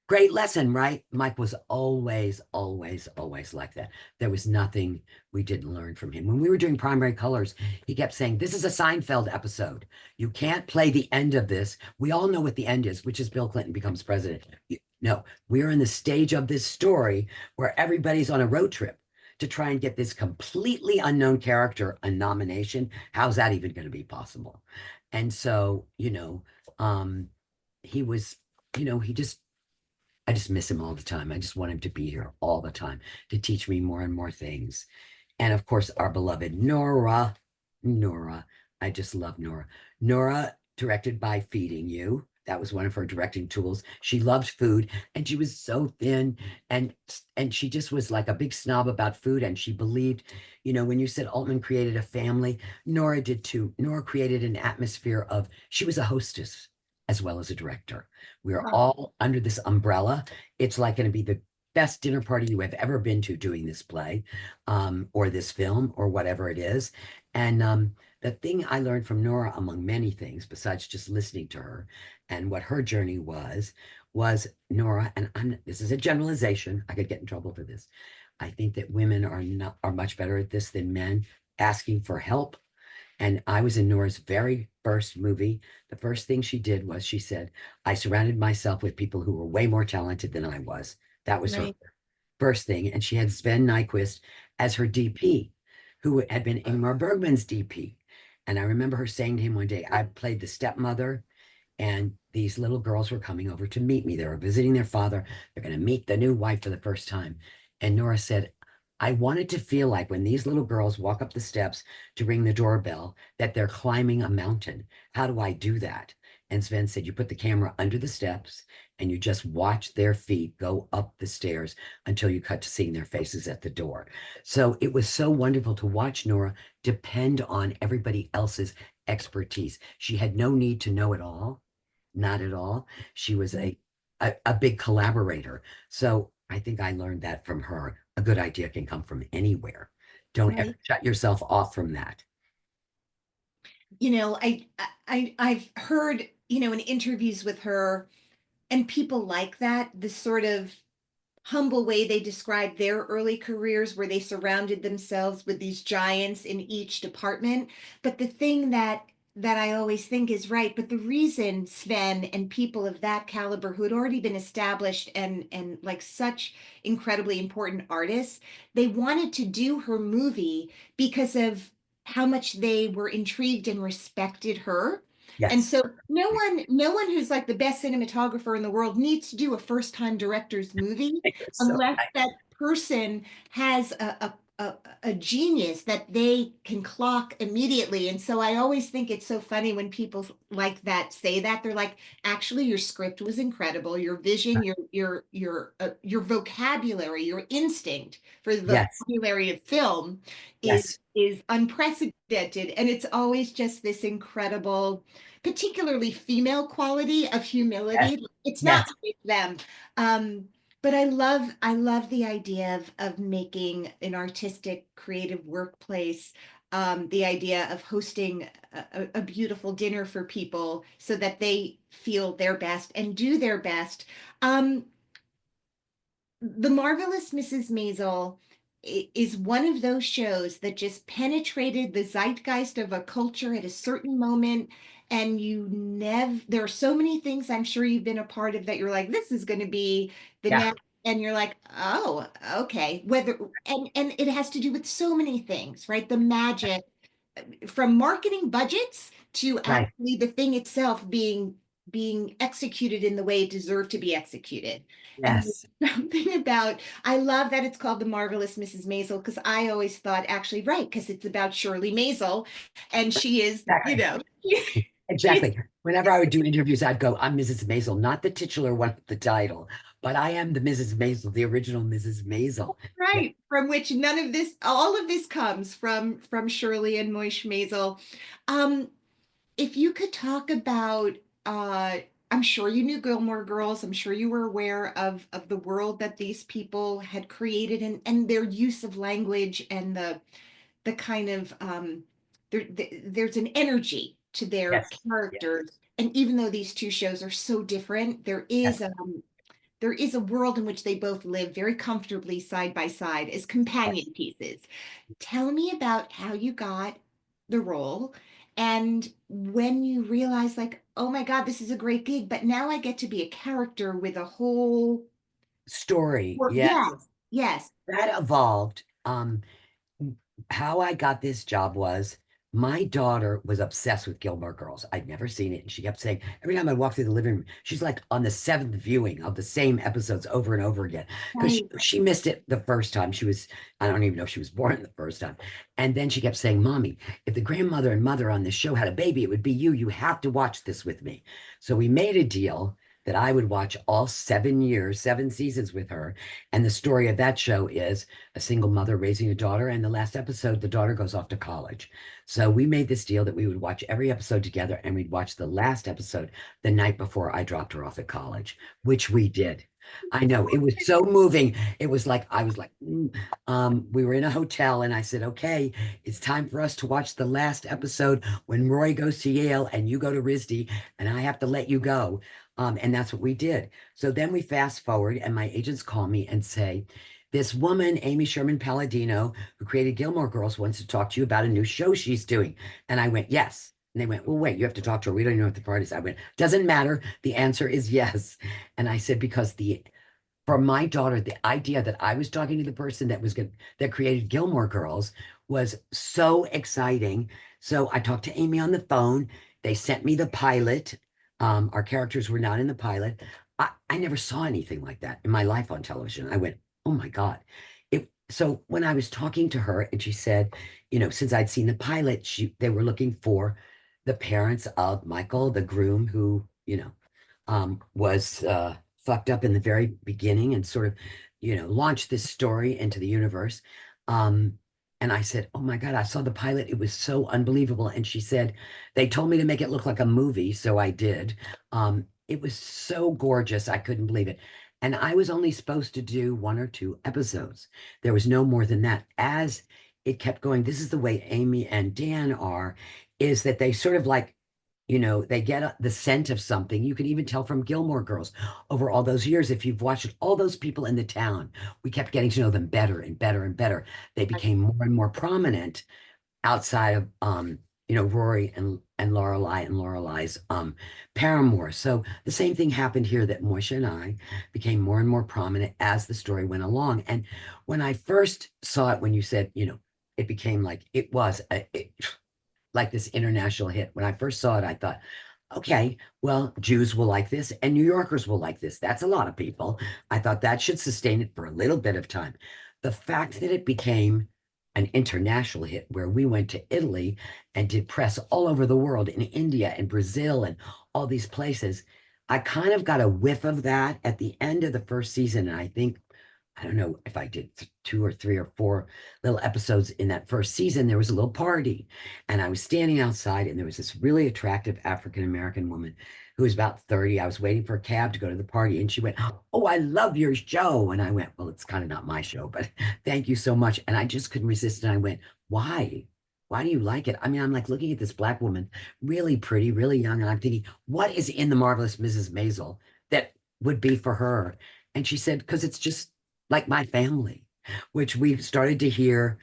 great lesson, right? Mike was always, always, always like that. There was nothing we didn't learn from him. When we were doing Primary Colors, he kept saying, "This is a Seinfeld episode. You can't play the end of this. We all know what the end is, which is Bill Clinton becomes president." No, we're in the stage of this story where everybody's on a road trip to try and get this completely unknown character a nomination. How's that even going to be possible? And so, he was, he just, I just miss him all the time. I just want him to be here all the time to teach me more and more things. And of course, our beloved Nora. I just love Nora. Nora directed by feeding you. That was one of her directing tools. She loved food and she was so thin and she just was like a big snob about food. And she believed, when you said Altman created a family, Nora did too. Nora created an atmosphere of, she was a hostess as well as a director. We're all under this umbrella. It's like going to be the best dinner party you have ever been to doing this play, or this film, or whatever it is. And the thing I learned from Nora, among many things, besides just listening to her and what her journey was Nora, and this is a generalization. I could get in trouble for this. I think that women are much better at this than men, asking for help. And I was in Nora's very first movie. The first thing she did was she said, "I surrounded myself with people who were way more talented than I was." That was her Right. first thing. And she had Sven Nykvist as her DP, who had been Ingmar Bergman's DP. And I remember her saying to him one day, "I played the stepmother, and these little girls were coming over to meet me. They were visiting their father. They're going to meet the new wife for the first time." And Nora said, "I wanted to feel like when these little girls walk up the steps to ring the doorbell, that they're climbing a mountain. How do I do that?" And Sven said, "You put the camera under the steps and you just watch their feet go up the stairs until you cut to seeing their faces at the door." So it was so wonderful to watch Nora depend on everybody else's expertise. She had no need to know it all, not at all. She was a big collaborator. So I think I learned that from her. A good idea can come from anywhere. Don't ever Right. shut yourself off from that. I've heard, in interviews with her and people like that, the sort of humble way they described their early careers where they surrounded themselves with these giants in each department. But the thing that I always think is right, but the reason Sven and people of that caliber who had already been established and like such incredibly important artists, they wanted to do her movie because of how much they were intrigued and respected her. And Yes. so no one who's like the best cinematographer in the world needs to do a first time director's movie So unless that person has a a genius that they can clock immediately. And so I always think it's so funny when people like that say that. They're like, actually, your script was incredible. Your vision, your vocabulary, your instinct for the Yes, vocabulary of film is yes, is unprecedented. And it's always just this incredible, particularly female quality of yes, humility. It's not yes. like them. But I love the idea of making an artistic, creative workplace. The idea of hosting a beautiful dinner for people so that they feel their best and do their best. Um, the Marvelous Mrs. Maisel is one of those shows that just penetrated the zeitgeist of a culture at a certain moment. And there are so many things I'm sure you've been a part of that you're like, this is going to be the Yeah, next. And you're like, oh, okay. And it has to do with so many things, right? The magic from marketing budgets to right. actually the thing itself being executed in the way it deserved to be executed. And Yes, there's something about, I love that it's called The Marvelous Mrs. Maisel, because I always thought actually, right, because it's about Shirley Maisel, and she is, exactly. she's Exactly. Whenever I would do interviews, I'd go, I'm Mrs. Maisel, not the titular one with the title, but I am the Mrs. Maisel, the original Mrs. Maisel. Yeah. right, from which none of this, all of this comes from Shirley and Moish Maisel. Um, if you could talk about, I'm sure you knew Gilmore Girls. I'm sure you were aware of the world that these people had created and their use of language and the kind of there's an energy to their Yes. Yes. characters. And even though these two shows are so different, Yes. there is a world in which they both live very comfortably side by side as Yes. companion pieces. Tell me about how you got the role and when you realize, like, oh my God, this is a great gig, but now I get to be a character with a whole Story. work. Yes. Yes, yes. That evolved. How I got this job was my daughter was obsessed with Gilmore Girls. I'd never seen it. And she kept saying, every time I walk through the living room, she's like on the seventh viewing of the same episodes over and over again. Because Right. she missed it the first time. I don't even know if she was born the first time. And then she kept saying, Mommy, if the grandmother and mother on this show had a baby, it would be you. You have to watch this with me. So we made a deal that I would watch all 7 years, 7 seasons with her. And the story of that show is a single mother raising a daughter. And the last episode, the daughter goes off to college. So we made this deal that we would watch every episode together and we'd watch the last episode the night before I dropped her off at college, which we did. I know it was so moving. It was like, I was like, we were in a hotel and I said, okay, it's time for us to watch the last episode when Roy goes to Yale and you go to RISD and I have to let you go. And that's what we did. So then we fast forward and my agents call me and say, this woman, Amy Sherman Palladino, who created Gilmore Girls, wants to talk to you about a new show she's doing. And I went, yes. And they went, well, wait, you have to talk to her. We don't even know what the part is. I went, doesn't matter. The answer is yes. And I said, because for my daughter, the idea that I was talking to the person that created Gilmore Girls was so exciting. So I talked to Amy on the phone. They sent me the pilot. Our characters were not in the pilot. I never saw anything like that in my life on television. I went, oh my God. So when I was talking to her and she said, since I'd seen the pilot, they were looking for the parents of Michael, the groom who, was fucked up in the very beginning and sort of, launched this story into the universe. And I said, oh my God, I saw the pilot. It was so unbelievable. And she said, they told me to make it look like a movie. So I did. It was so gorgeous. I couldn't believe it. And I was only supposed to do 1 or 2 episodes. There was no more than that. As it kept going, this is the way Amy and Dan are, is that they sort of like, they get the scent of something. You can even tell from Gilmore Girls over all those years. If you've watched all those people in the town, we kept getting to know them better and better and better. They became more and more prominent outside of Rory and Lorelai and Lorelai's paramour. So the same thing happened here, that Moisha and I became more and more prominent as the story went along. And when I first saw it, when you said, it became like it was like this international hit. When I first saw it, I thought, okay, well, Jews will like this and New Yorkers will like this. That's a lot of people. I thought that should sustain it for a little bit of time. The fact that it became an international hit where we went to Italy and did press all over the world in India and Brazil and all these places. I kind of got a whiff of that at the end of the first season. And I think, I don't know if I did two or three or four little episodes in that first season. There was a little party, and I was standing outside, and there was this really attractive African American woman who was about 30. I was waiting for a cab to go to the party, and she went, "Oh, I love your show." And I went, "Well, it's kind of not my show, but thank you so much." And I just couldn't resist. And I went, "Why? Why do you like it?" I mean, I'm like looking at this black woman, really pretty, really young, and I'm thinking, what is in the marvelous Mrs. Maisel that would be for her? And she said, because it's just like my family, which we started to hear.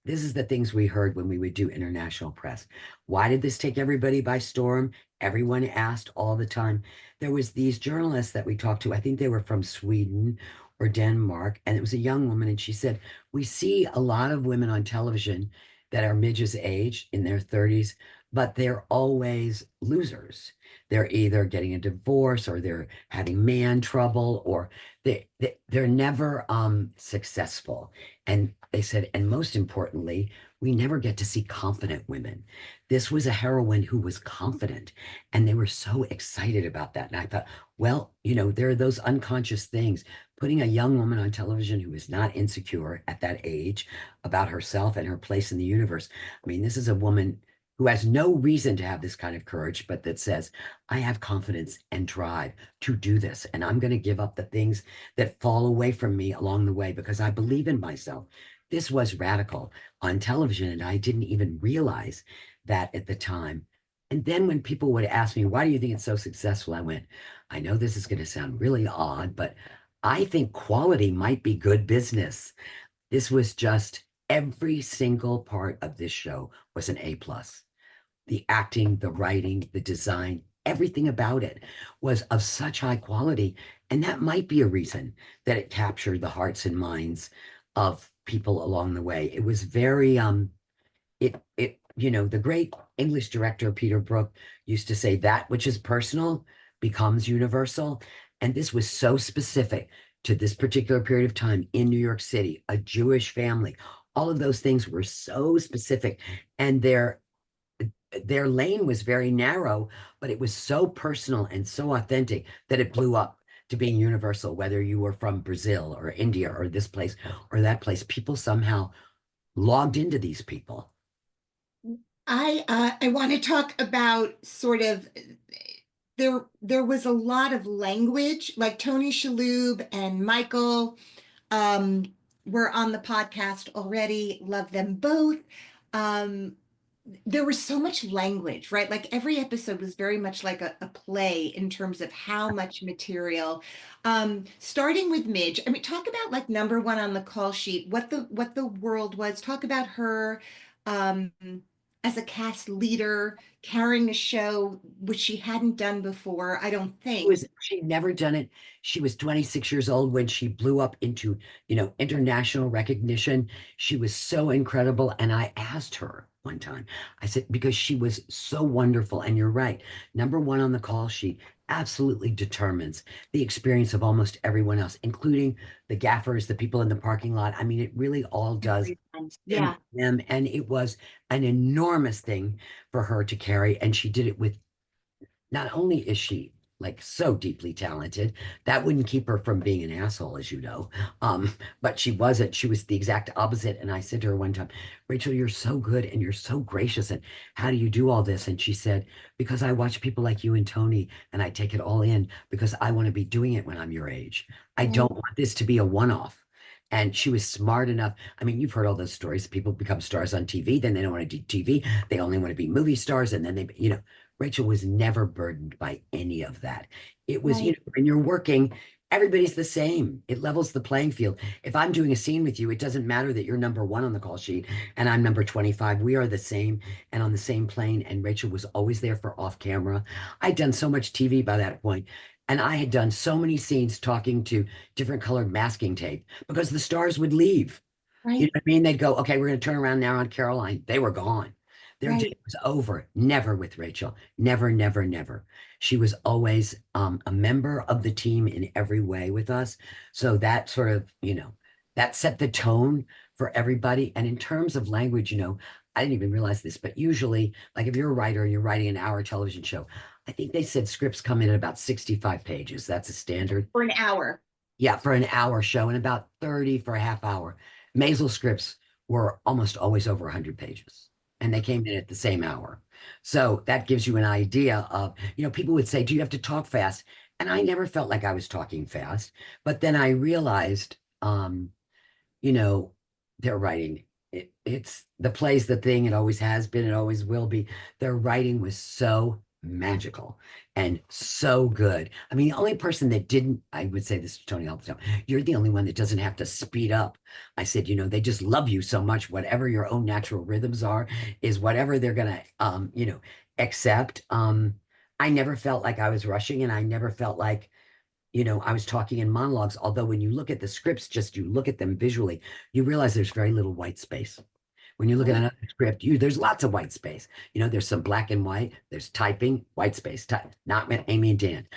This is the things we heard when we would do international press. Why did this take everybody by storm? Everyone asked all the time. There was these journalists that we talked to. I think they were from Sweden or Denmark, and it was a young woman, and she said, "We see a lot of women on television that are Midge's age in their 30s, but they're always losers. They're either getting a divorce or they're having man trouble or they're never successful." And they said, and most importantly, we never get to see confident women. This was a heroine who was confident, and they were so excited about that. And I thought, well, there are those unconscious things. Putting a young woman on television who is not insecure at that age about herself and her place in the universe. I mean, this is a woman who has no reason to have this kind of courage, but that says, I have confidence and drive to do this. And I'm going to give up the things that fall away from me along the way because I believe in myself. This was radical on television, and I didn't even realize that at the time. And then when people would ask me, why do you think it's so successful? I went, I know this is going to sound really odd, but I think quality might be good business. This was just every single part of this show was an A plus. The acting, the writing, the design, everything about it was of such high quality. And that might be a reason that it captured the hearts and minds of people along the way. It was very the great English director Peter Brook used to say that which is personal becomes universal. And this was so specific to this particular period of time in New York City, a Jewish family. All of those things were so specific, and their lane was very narrow, but it was so personal and so authentic that it blew up to being universal, whether you were from Brazil or India or this place or that place. People somehow logged into these people. I want to talk about sort of there was a lot of language, like Tony Shalhoub and Michael um, were on the podcast already. Love them both. Um, there was so much language, right? Like every episode was very much like a play in terms of how much material. Starting with Midge, I mean, talk about like number one on the call sheet, what the world was. Talk about her um, as a cast leader, carrying a show which she hadn't done before, I don't think. She'd never done it. She was 26 years old when she blew up into, international recognition. She was so incredible. And I asked her one time, I said, because she was so wonderful. And you're right. Number one on the call sheet absolutely determines the experience of almost everyone else, including the gaffers, the people in the parking lot. I mean, it really all does Everyone. stem Yeah, from them. And it was an enormous thing for her to carry. And she did it with, not only is she like so deeply talented, that wouldn't keep her from being an asshole, as you know. But she wasn't. She was the exact opposite. And I said to her one time, Rachel, you're so good and you're so gracious. And how do you do all this? And she said, because I watch people like you and Tony and I take it all in because I want to be doing it when I'm your age. I right, don't want this to be a one-off. And she was smart enough. I mean, you've heard all those stories. People become stars on TV, then they don't want to do TV. They only want to be movie stars. And then Rachel was never burdened by any of that. It was, right, when you're working, everybody's the same. It levels the playing field. If I'm doing a scene with you, it doesn't matter that you're number one on the call sheet and I'm number 25. We are the same and on the same plane. And Rachel was always there for off camera. I'd done so much TV by that point, and I had done so many scenes talking to different colored masking tape because the stars would leave. You know right, what I mean? They'd go, okay, we're going to turn around now on Caroline. They were gone. Their day right. was over. Never with Rachel. Never, never, never. She was always a member of the team in every way with us. So that sort of, that set the tone for everybody. And in terms of language, I didn't even realize this, but usually, like if you're a writer and you're writing an hour television show, I think they said scripts come in at about 65 pages. That's a standard. For an hour. Yeah, for an hour show and about 30 for a half hour. Maisel scripts were almost always over 100 pages and they came in at the same hour. So that gives you an idea of, people would say, do you have to talk fast? And I never felt like I was talking fast. But then I realized, you know, their writing. It's the play's the thing. It always has been. It always will be. Their writing was so magical and so good. I mean, the only person that didn't, I would say this to Tony all the time, you're the only one that doesn't have to speed up. I said, they just love you so much. Whatever your own natural rhythms are, is whatever they're gonna, accept. I never felt like I was rushing, and I never felt like I was talking in monologues, although when you look at the scripts, just you look at them visually, you realize there's very little white space. When you look at another script, there's lots of white space. There's some black and white, there's typing, white space, not with Amy and Dan,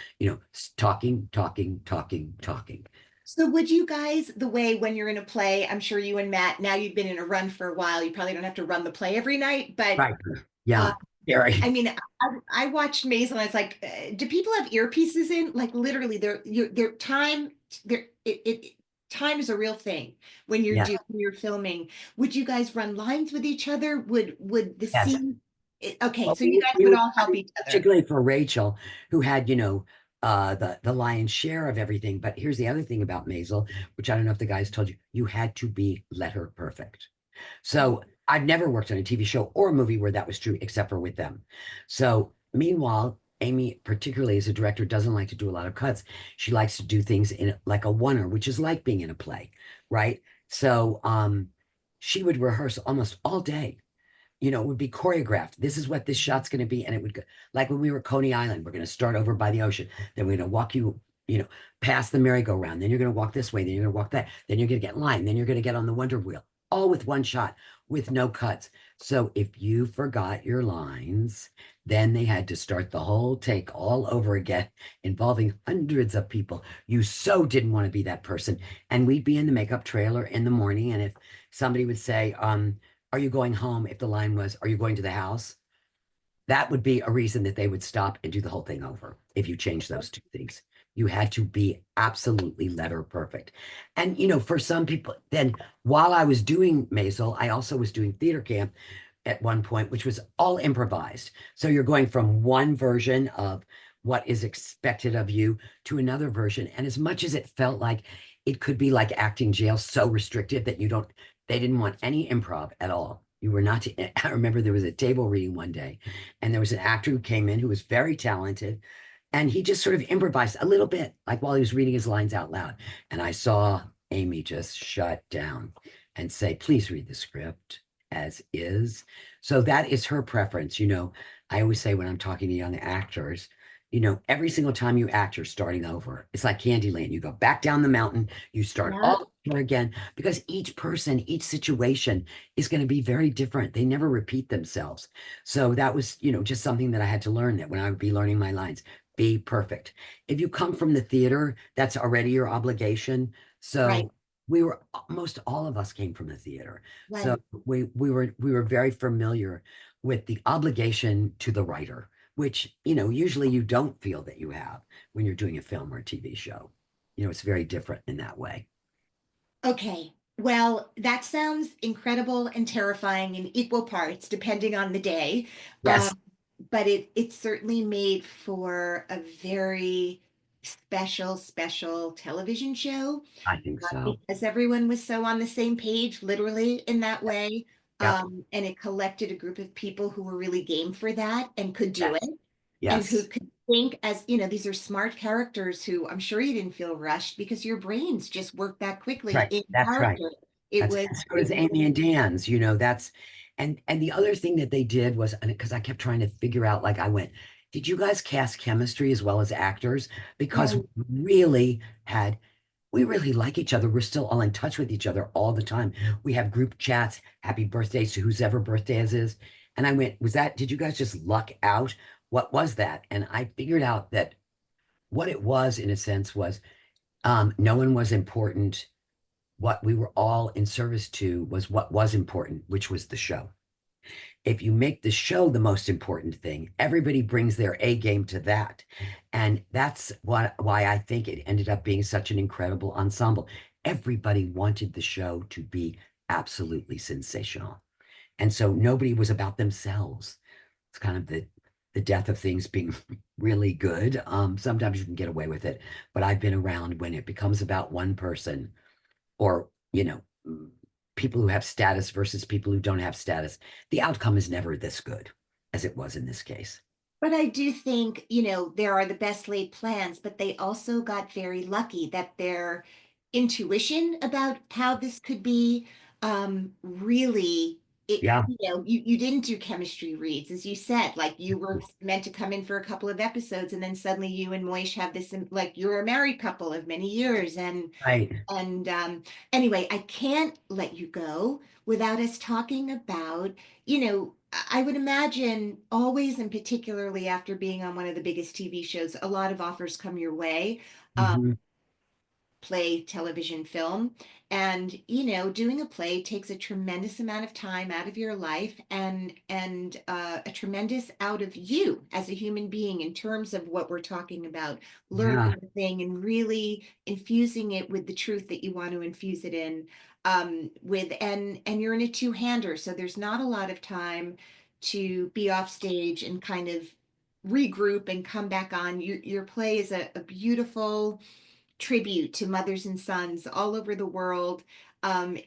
talking, talking, talking, talking. So would you guys, the way when you're in a play, I'm sure you and Matt, now you've been in a run for a while, you probably don't have to run the play every night, but Right. uh, Yeah. Very. I mean, I watched Maisel and it's like, do people have earpieces in? Like literally, their time, time is a real thing when Yeah. when you're filming. Would you guys run lines with each other? Would the Yes. scene? Okay, Well, so you guys we would would, all I help mean, each other. particularly for Rachel, who had, the lion's share of everything. But here's the other thing about Maisel, which I don't know if the guys told you, you had to be letter perfect. So I've never worked on a TV show or a movie where that was true, except for with them. So meanwhile, Amy, particularly as a director, doesn't like to do a lot of cuts. She likes to do things in like a oneer, which is like being in a play, right? So she would rehearse almost all day. It would be choreographed. This is what this shot's going to be. And it would go like when we were at Coney Island, we're going to start over by the ocean. Then we're going to walk you, past the merry-go-round. Then you're going to walk this way. Then you're going to walk that. Then you're going to get in line. Then you're going to get on the Wonder Wheel, all with one shot, with no cuts. So if you forgot your lines, then they had to start the whole take all over again, involving hundreds of people. You so didn't want to be that person. And we'd be in the makeup trailer in the morning. And if somebody would say, are you going home? If the line was, are you going to the house? That would be a reason that they would stop and do the whole thing over if you change those two things. You had to be absolutely letter perfect. And, for some people, then while I was doing Maisel, I also was doing theater camp at one point, which was all improvised. So you're going from one version of what is expected of you to another version. And as much as it felt like it could be like acting jail, so restrictive that they didn't want any improv at all. You were not, I remember there was a table reading one day, and there was an actor who came in who was very talented, and he just sort of improvised a little bit, like while he was reading his lines out loud. And I saw Amy just shut down and say, please read the script as is. So that is her preference. I always say when I'm talking to young actors, every single time you act, you're starting over. It's like Candyland. You go back down the mountain, you start Yeah. all over again, because each person, each situation is going to be very different. They never repeat themselves. So that was, just something that I had to learn, that when I would be learning my lines, be perfect. If you come from the theater, that's already your obligation. Right, So most all of us came from the theater. So right. we were very familiar with the obligation to the writer, which, usually you don't feel that you have when you're doing a film or a TV show. It's very different in that way. Okay. Well, that sounds incredible and terrifying in equal parts, depending on the day. Yes, But it certainly made for a very special television show I think so. because everyone was so on the same page, literally in that way. Yep. And it collected a group of people who were really game for that and could do Yes. it and who Yes. could think as, these are smart characters who I'm sure you didn't feel rushed because your brains just work that quickly Right. in That's right. character. It That's was, and so it does was, Amy and Dan's, that's and the other thing that they did was, because I kept trying to figure out, like I went, did you guys cast chemistry as well as actors? Because right. we really like each other. We're still all in touch with each other all the time. We have group chats, happy birthdays to whoever birthdays is. And I went, did you guys just luck out? What was that? And I figured out that what it was, in a sense, was no one was important what we were all in service to was what was important, which was the show. If you make the show the most important thing, everybody brings their A game to that. And that's why I think it ended up being such an incredible ensemble. Everybody wanted the show to be absolutely sensational. And so nobody was about themselves. It's kind of the death of things being really good. Sometimes you can get away with it, but I've been around when it becomes about one person or, people who have status versus people who don't have status. The outcome is never this good as it was in this case. But I do think, there are the best laid plans, but they also got very lucky that their intuition about how this could be really Yeah, you didn't do chemistry reads, as you said, like you were meant to come in for a couple of episodes, and then suddenly you and Moish have this, like you're a married couple of many years, right. and anyway, I can't let you go without us talking about, I would imagine always and particularly after being on one of the biggest TV shows, a lot of offers come your way. Um, Mhm. Play, television, film. And, doing a play takes a tremendous amount of time out of your life and a tremendous out of you as a human being in terms of what we're talking about, Yeah, learning the thing and really infusing it with the truth that you want to infuse it in. With and you're in a two-hander, so there's not a lot of time to be off stage and kind of regroup and come back on. Your play is a beautiful tribute to mothers and sons all over the world. Um,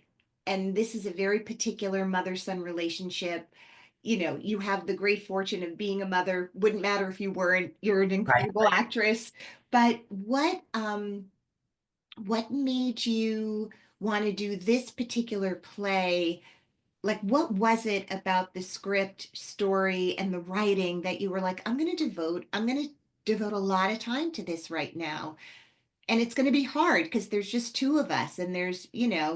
and this is a very particular mother-son relationship. You have the great fortune of being a mother. Wouldn't matter if you weren't. You're an right. incredible actress. But what made you want to do this particular play? Like, what was it about the script, story, and the writing that you were like, I'm going to devote a lot of time to this right now? And it's going to be hard because there's just two of us and there's Yeah.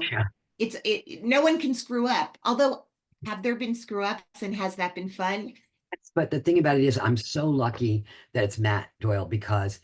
no one can screw up, although have there been screw ups and has that been fun? But the thing about it is, I'm so lucky that it's Matt Doyle because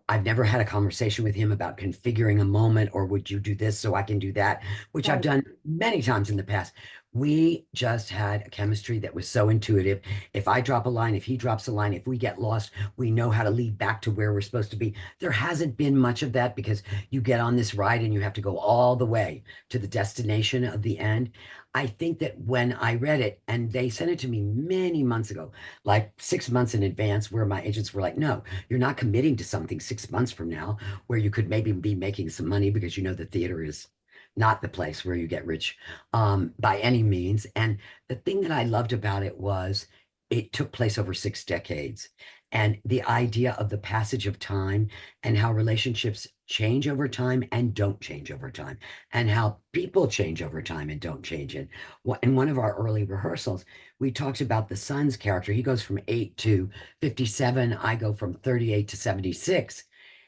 I've never had a conversation with him about configuring a moment or would you do this so I can do that, which I've Right. done many times in the past. We just had a chemistry that was so intuitive. If I drop a line, if he drops a line, if we get lost, we know how to lead back to where we're supposed to be. There hasn't been much of that because you get on this ride and you have to go all the way to the destination of the end. I think that when I read it, and they sent it to me many months ago, like 6 months in advance, where my agents were like, no, you're not committing to something 6 months from now where you could maybe be making some money because you know the theater is not the place where you get rich by any means. And the thing that I loved about it was it took place over 6 decades. And the idea of the passage of time and how relationships change over time and don't change over time and how people change over time and don't change it. In one of our early rehearsals, we talked about the son's character. He goes from 8 to 57. I go from 38 to 76.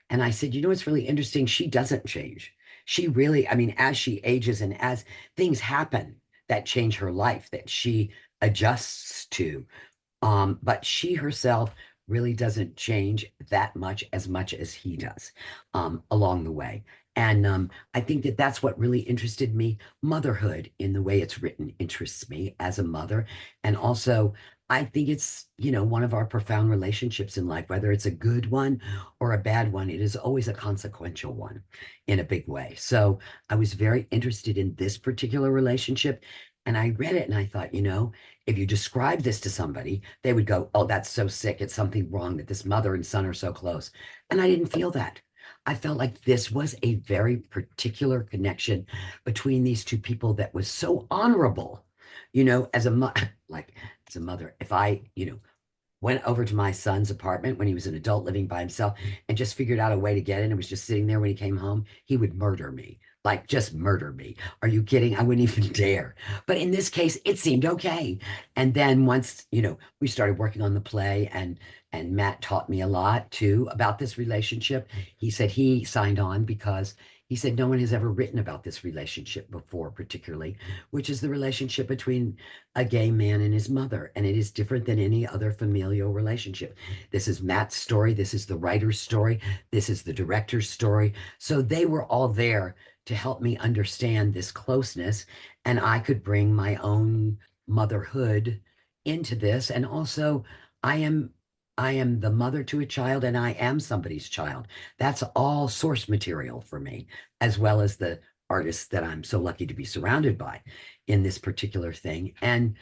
And I said, what's really interesting? She doesn't change. She really, I mean, as she ages and as things happen that change her life, that she adjusts to, but she herself really doesn't change that much as he does along the way. And I think that that's what really interested me. Motherhood, in the way it's written, interests me as a mother. And also, I think it's, one of our profound relationships in life, whether it's a good one or a bad one, it is always a consequential one in a big way. So I was very interested in this particular relationship. And I read it and I thought, if you describe this to somebody, they would go, oh, that's so sick. It's something wrong that this mother and son are so close. And I didn't feel that. I felt like this was a very particular connection between these two people that was so honorable, as a like as a mother. If I, went over to my son's apartment when he was an adult living by himself and just figured out a way to get in and was just sitting there when he came home, he would murder me. Like just murder me. Are you kidding? I wouldn't even dare. But in this case, it seemed okay. And then once, we started working on the play and Matt taught me a lot too about this relationship. He said he signed on because he said, no one has ever written about this relationship before, particularly, which is the relationship between a gay man and his mother. And it is different than any other familial relationship. This is Matt's story. This is the writer's story. This is the director's story. So they were all there to help me understand this closeness. And I could bring my own motherhood into this. And also, I am. I am the mother to a child and I am somebody's child. That's all source material for me, as well as the artists that I'm so lucky to be surrounded by in this particular thing. And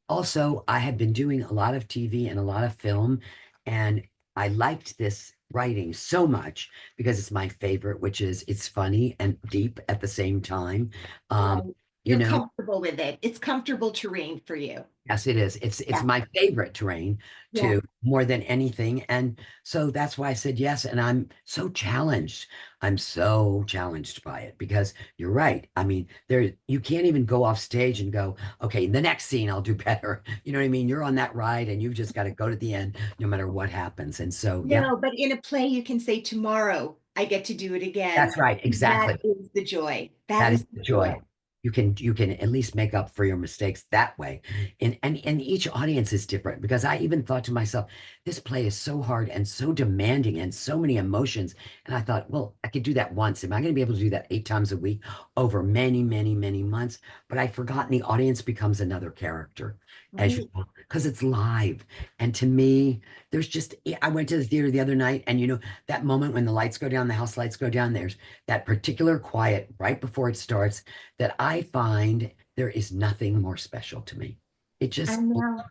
also, I had been doing a lot of TV and a lot of film, and I liked this writing so much because it's my favorite, which is it's funny and deep at the same time. Um, Right. you You're know, comfortable with it. It's comfortable terrain for you. Yes, it is. It's Yeah. my favorite terrain Yeah. to more than anything. And so that's why I said yes. And I'm so challenged. I'm so challenged by it because you're right. I mean, there you can't even go off stage and go, okay, the next scene I'll do better. You know what I mean? You're on that ride and you've just got to go to the end no matter what happens. And so, yeah, No, but in a play, you can say, tomorrow I get to do it again. that's right. That Exactly. is the joy. That That is is the the joy. joy. You can at least make up for your mistakes that way. And each audience is different because I even thought to myself, this play is so hard and so demanding and so many emotions. And I thought, well, I could do that once. Am I going to be able to do that 8 times a week over many, many, many months? But I'd forgotten the audience becomes another character as you Right. because it's live. And to me, there's just I went to the theater the other night and that moment when the lights go down, the house lights go down, there's that particular quiet right before it starts that I find there is nothing more special to me. It I just, know.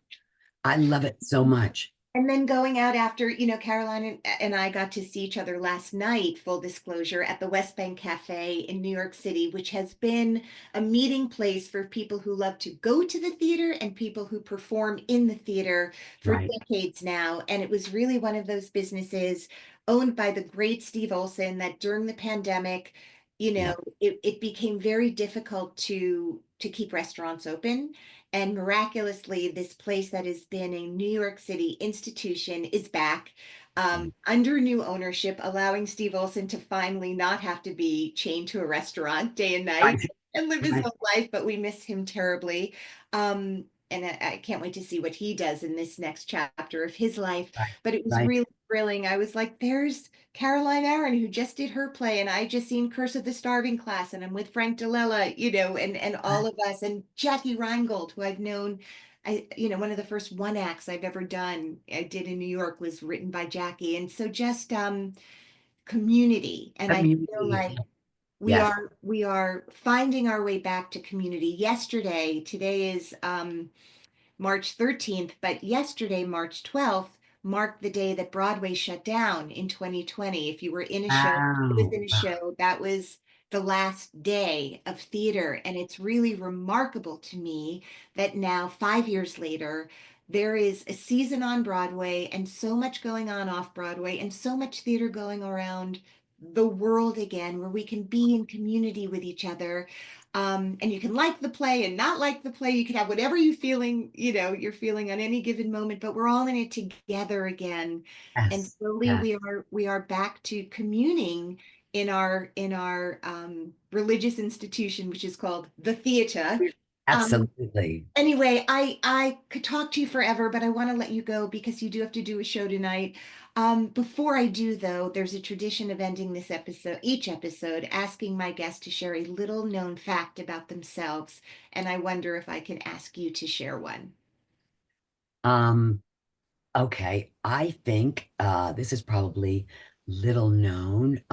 I love it so much. And then going out after, Caroline and I got to see each other last night, full disclosure, at the West Bank Cafe in New York City, which has been a meeting place for people who love to go to the theater and people who perform in the theater for Right, decades now. And it was really one of those businesses owned by the great Steve Olson that during the pandemic, yeah, it became very difficult to keep restaurants open. And miraculously, this place that has been a New York City institution is back mm, under new ownership, allowing Steve Olson to finally not have to be chained to a restaurant day and night right, and live his right, own life. But we miss him terribly. And I can't wait to see what he does in this next chapter of his life. right, But it was right, really thrilling. I was like, there's Caroline Aaron, who just did her play, and I just seen Curse of the Starving Class, and I'm with Frank Delella, and all right, of us, and Jackie Reingold, who I've known. One of the first one acts I've ever done, I did in New York, was written by Jackie, and so just community, and I feel community. like we Yes. are we are finding our way back to community. Today is March 13th, but yesterday, March 12th, marked the day that Broadway shut down in 2020. If you were in a show, it was Wow. in a show, that was the last day of theater. And it's really remarkable to me that now, 5 years later, there is a season on Broadway and so much going on off Broadway and so much theater going around the world again, where we can be in community with each other, and you can like the play and not like the play. You can have whatever you're feeling on any given moment, but we're all in it together again. And Yes. slowly Yes. we are back to communing in our religious institution, which is called the theater. Um, Absolutely. Anyway, I could talk to you forever, but I want to let you go because you do have to do a show tonight. Before I do, though, there's a tradition of ending each episode, asking my guests to share a little known fact about themselves, and I wonder if I can ask you to share one. Um, okay. I think this is probably little known.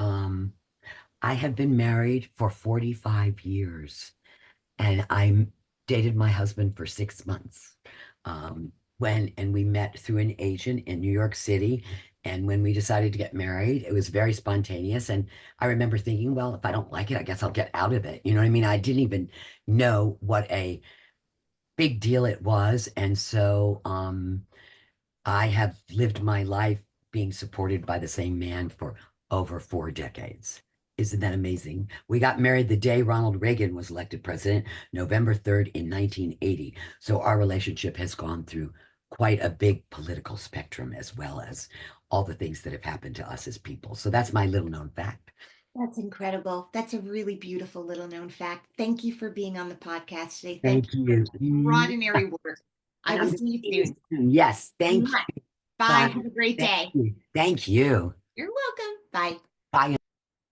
I have been married for 45 years. And I dated my husband for 6 months. And we met through an agent in New York City. And when we decided to get married, it was very spontaneous. And I remember thinking, well, if I don't like it, I guess I'll get out of it. You know what I mean? I didn't even know what a big deal it was. And so I have lived my life being supported by the same man for over 4 decades. Isn't that amazing? We got married the day Ronald Reagan was elected president, November 3rd in 1980. So our relationship has gone through quite a big political spectrum as well as all the things that have happened to us as people. So that's my little known fact. That's incredible. That's a really beautiful little known fact. Thank you for being on the podcast today. Thank Thank you for you. extraordinary work. I And will I'm going see to you see you soon. soon. Yes, thank Mwah. you. Bye. Bye. Have a great Thank day. you. Thank you. You're welcome. Bye.